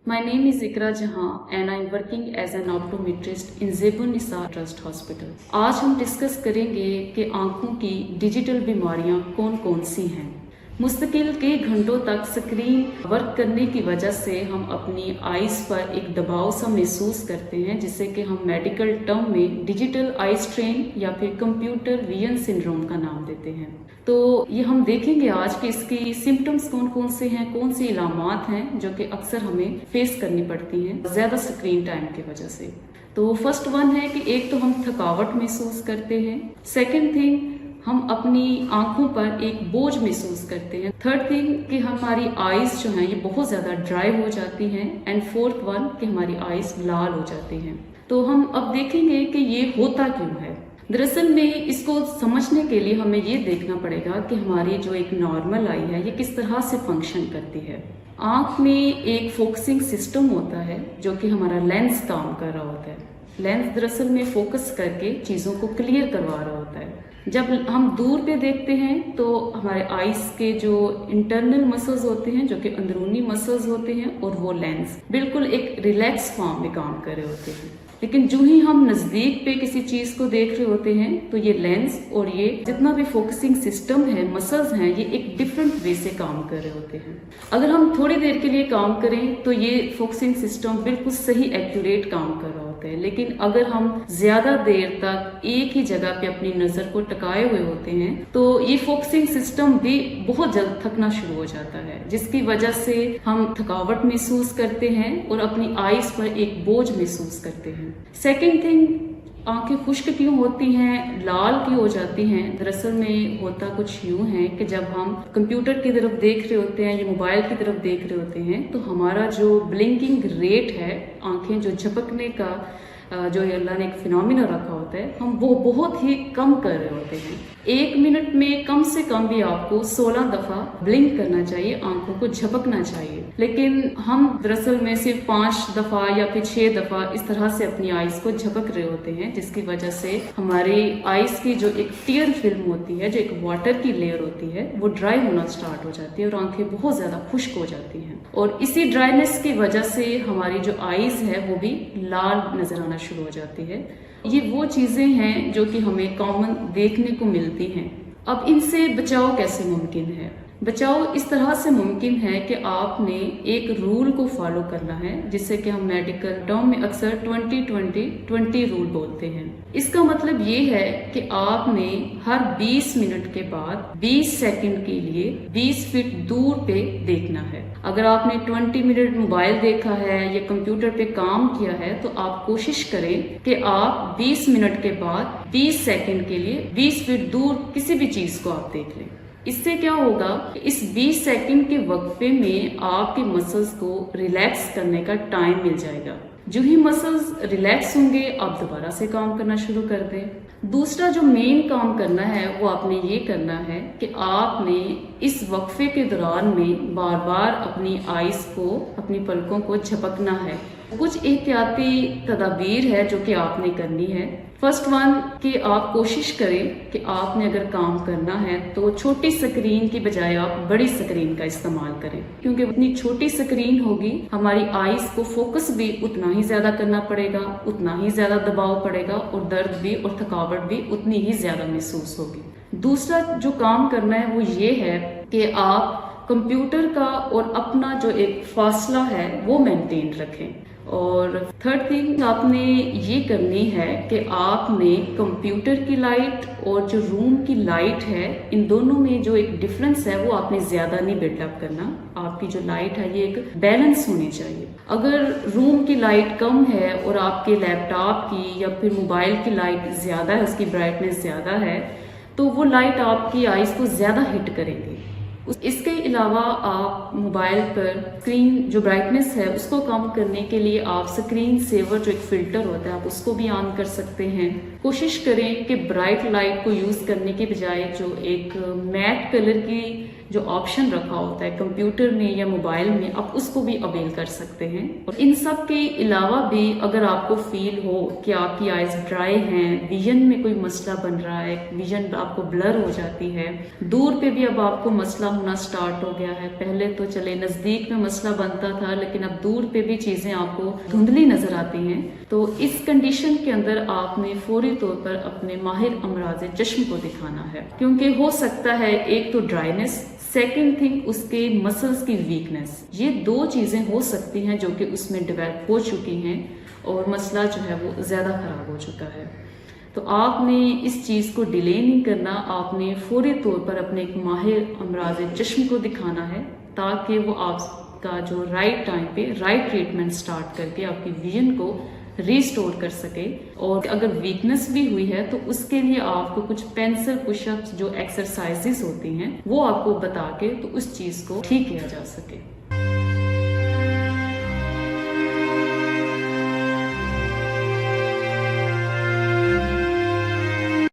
My name is Ikra Jahan and I am working as an optometrist in Zebun Nisa Trust Hospital. आज हम discuss करेंगे कि आंखों की डिजिटल बीमारियां कौन कौन सी हैं। मुस्तकिल कई घंटों तक स्क्रीन वर्क करने की वजह से हम अपनी आइज़ पर एक दबाव सा महसूस करते हैं, जिसे कि हम मेडिकल टर्म में डिजिटल आई स्ट्रेन या फिर कंप्यूटर विजन सिंड्रोम का नाम देते हैं। तो ये हम देखेंगे आज कि इसकी सिम्टम्स कौन कौन से हैं, कौन सी इलामात हैं जो कि अक्सर हमें फेस करनी पड़ती हैं ज़्यादा स्क्रीन टाइम की वजह से। तो फर्स्ट वन है कि एक तो हम थकावट महसूस करते हैं, सेकेंड थिंग हम अपनी आंखों पर एक बोझ महसूस करते हैं, थर्ड थिंग कि हमारी आइज़ जो हैं ये बहुत ज़्यादा ड्राई हो जाती हैं, एंड फोर्थ वन कि हमारी आइज़ लाल हो जाती हैं। तो हम अब देखेंगे कि ये होता क्यों है। दरअसल में इसको समझने के लिए हमें ये देखना पड़ेगा कि हमारी जो एक नॉर्मल आई है ये किस तरह से फंक्शन करती है। आँख में एक फोकसिंग सिस्टम होता है जो कि हमारा लेंस काम कर रहा होता है। लेंस दरअसल में फोकस करके चीज़ों को क्लियर करवा रहा होता है। जब हम दूर पे देखते हैं तो हमारे आइज़ के जो इंटरनल मसल्स होते हैं, जो कि अंदरूनी मसल्स होते हैं, और वो लेंस बिल्कुल एक रिलैक्स फॉर्म में काम कर रहे होते हैं। लेकिन जो ही हम नज़दीक पे किसी चीज़ को देख रहे होते हैं तो ये लेंस और ये जितना भी फोकसिंग सिस्टम है, मसल्स हैं, ये एक डिफरेंट वे से काम कर रहे होते हैं। अगर हम थोड़ी देर के लिए काम करें तो ये फोकसिंग सिस्टम बिल्कुल सही एक्यूरेट काम कर रहा होता है, लेकिन अगर हम ज़्यादा देर तक एक ही जगह पे अपनी नज़र को टकाए हुए होते हैं तो ये फोकसिंग सिस्टम भी बहुत जल्द थकना शुरू हो जाता है, जिसकी वजह से हम थकावट महसूस करते हैं और अपनी आइज़ पर एक बोझ महसूस करते हैं। सेकेंड थिंग, आंखें खुश्क क्यों होती हैं, लाल क्यों हो जाती हैं। दरअसल में होता कुछ यूं है कि जब हम कंप्यूटर की तरफ देख रहे होते हैं या मोबाइल की तरफ देख रहे होते हैं तो हमारा जो ब्लिंकिंग रेट है, आंखें जो झपकने का जो अल्लाह ने एक फिनोमिना रखा होता है, हम वो बहुत ही कम कर रहे होते हैं। 1 मिनट में कम से कम भी आपको 16 दफ़ा ब्लिंक करना चाहिए, आंखों को झपकना चाहिए, लेकिन हम दरअसल में सिर्फ 5 दफ़ा या फिर 6 दफ़ा इस तरह से अपनी आइज़ को झपक रहे होते हैं, जिसकी वजह से हमारी आइज़ की जो एक टीयर फिल्म होती है, जो एक वाटर की लेयर होती है, वो ड्राई होना स्टार्ट हो जाती है और आंखें बहुत ज़्यादा खुश्क हो जाती हैं। और इसी ड्राइनेस की वजह से हमारी जो आइज़ है वो भी लाल नज़र आना शुरू हो जाती है। ये वो चीज़ें हैं जो कि हमें कॉमन देखने को मिलती हैं। अब इनसे बचाव कैसे मुमकिन है? बचाव इस तरह से मुमकिन है कि आपने एक रूल को फॉलो करना है, जिसे कि हम मेडिकल टर्म में अक्सर 20-20-20 रूल बोलते हैं। इसका मतलब ये है कि आपने हर 20 मिनट के बाद 20 सेकंड के लिए 20 फीट दूर पे देखना है। अगर आपने 20 मिनट मोबाइल देखा है या कंप्यूटर पे काम किया है तो आप कोशिश करें कि आप 20 मिनट के बाद 20 सेकंड के लिए 20 फीट दूर किसी भी चीज़ को आप देख लें। इससे क्या होगा कि इस 20 सेकंड के वक्फे में आपके मसल्स को रिलैक्स करने का टाइम मिल जाएगा। जो ही मसल्स रिलैक्स होंगे आप दोबारा से काम करना शुरू कर दें। दूसरा जो मेन काम करना है वो आपने ये करना है कि आपने इस वक्फे के दौरान में बार बार अपनी आइज़ को, अपनी पलकों को झपकना है। कुछ एहतियाती तदाबीर है जो कि आपने करनी है। फर्स्ट वन कि आप कोशिश करें कि आपने अगर काम करना है तो छोटी स्क्रीन की बजाय आप बड़ी स्क्रीन का इस्तेमाल करें, क्योंकि उतनी छोटी स्क्रीन होगी हमारी आइज़ को फोकस भी उतना ही ज़्यादा करना पड़ेगा, उतना ही ज़्यादा दबाव पड़ेगा और दर्द भी और थकावट भी उतनी ही ज़्यादा महसूस होगी। दूसरा जो काम करना है वो ये है कि आप कंप्यूटर का और अपना जो एक फासला है वो मेंटेन रखें। और थर्ड थिंग आपने ये करनी है कि आपने कंप्यूटर की लाइट और जो रूम की लाइट है, इन दोनों में जो एक डिफरेंस है वो आपने ज़्यादा नहीं बिल्डअप करना। आपकी जो लाइट है ये एक बैलेंस होनी चाहिए। अगर रूम की लाइट कम है और आपके लैपटॉप की या फिर मोबाइल की लाइट ज़्यादा है, उसकी ब्राइटनेस ज़्यादा है, तो वो लाइट आपकी आइज़ को ज़्यादा हिट करेंगी। इसके अलावा आप मोबाइल पर स्क्रीन जो ब्राइटनेस है उसको कम करने के लिए आप स्क्रीन सेवर जो एक फ़िल्टर होता है आप उसको भी ऑन कर सकते हैं। कोशिश करें कि ब्राइट लाइट को यूज़ करने के बजाय जो एक मैट कलर की जो ऑप्शन रखा होता है कंप्यूटर में या मोबाइल में, आप उसको भी अवेल कर सकते हैं। और इन सब के अलावा भी अगर आपको फील हो कि आपकी आइज ड्राई हैं, विजन में कोई मसला बन रहा है, विजन आपको ब्लर हो जाती है, दूर पे भी अब आपको मसला होना स्टार्ट हो गया है, पहले तो चले नज़दीक में मसला बनता था लेकिन अब दूर पे भी चीज़ें आपको धुंधली नज़र आती हैं, तो इस कंडीशन के अंदर आपने फौरी तौर पर अपने माहिर अमराज चश्म को दिखाना है। क्योंकि हो सकता है एक तो ड्राइनेस, सेकेंड थिंग उसके मसल्स की वीकनेस, ये दो चीज़ें हो सकती हैं जो कि उसमें डेवलप हो चुकी हैं और मसला जो है वो ज़्यादा ख़राब हो चुका है। तो आपने इस चीज़ को डिले नहीं करना, आपने फौरी तौर पर अपने एक माहिर अमराज चश्म को दिखाना है ताकि वो आपका जो राइट टाइम पे राइट ट्रीटमेंट स्टार्ट करके आपकी विजन को रीस्टोर कर सके। और अगर वीकनेस भी हुई है तो उसके लिए आपको कुछ पेंसिल पुशअप्स जो एक्सरसाइजेस होती हैं वो आपको बता के तो उस चीज़ को ठीक किया जा सके।